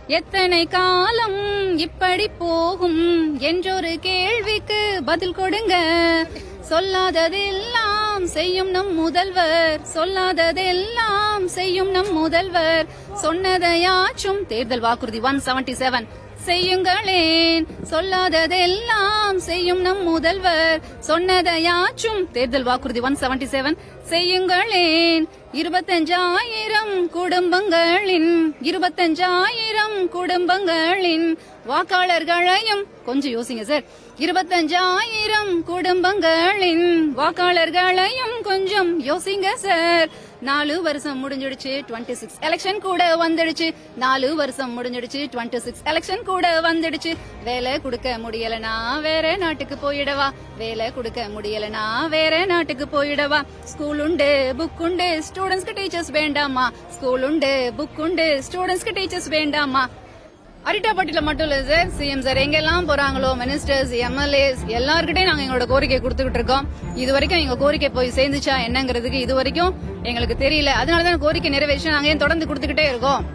எத்தனை காலம் இப்படி போகும் என்றொரு கேள்விக்கு பதில் கொடுங்க. சொல்லாததெல்லாம் செய்யும் நம் முதல்வர், சொல்லாததெல்லாம் செய்யும் நம் முதல்வர், சொன்னதையாச்சும் தேர்தல் வாக்குறுதி 177 செய்யுங்களேன். சொல்லாததெல்லாம் செய்யும் நம் முதல்வர், சொன்னதையாச்சும் தேர்தல் வாக்குறுதி 177 செய்யுங்களேன். 25,000 குடும்பங்களின் வாக்காளர்களையும் கொஞ்சம் யோசிங்க சார். 25,000 குடும்பங்களின் வாக்காளர்களையும் கொஞ்சம் யோசிங்க சார். 4 வருஷம் முடிஞ்சிடுச்சு, 26 எலெக்ஷன் கூட வந்துடுச்சு. 4 வருஷம் முடிஞ்சிடுச்சு, 26 எலெக்ஷன் கூட வந்துடுச்சு. வேலை கொடுக்க முடியலனா வேற நாட்டுக்கு போயிடவா, வேலை கொடுக்க முடியலனா வேற நாட்டுக்கு போயிடவா. ஸ்கூல் உண்டு, புக் உண்டு, ஸ்டூடெண்ட்ஸ்க்கு டீச்சர்ஸ் வேண்டாமா. ஸ்கூல் உண்டு, புக் உண்டு, ஸ்டூடெண்ட்ஸ்க்கு டீச்சர்ஸ் வேண்டாமா. அரிட்டாப்பட்டியில மட்டும் இல்ல சார், சிஎம் சார் எங்கெல்லாம் போறாங்களோ, மினிஸ்டர்ஸ், எம்எல்ஏஸ் எல்லார்கிட்டையும் நாங்க எங்களோட கோரிக்கை கொடுத்துக்கிட்டு இருக்கோம். இது வரைக்கும் எங்க கோரிக்கை போய் சேர்ந்துச்சா என்னங்கிறதுக்கு இது வரைக்கும் எங்களுக்கு தெரியல. அதனாலதான் கோரிக்கை நிறைவேற்றி நாங்க தொடர்ந்து கொடுத்துக்கிட்டே இருக்கோம்.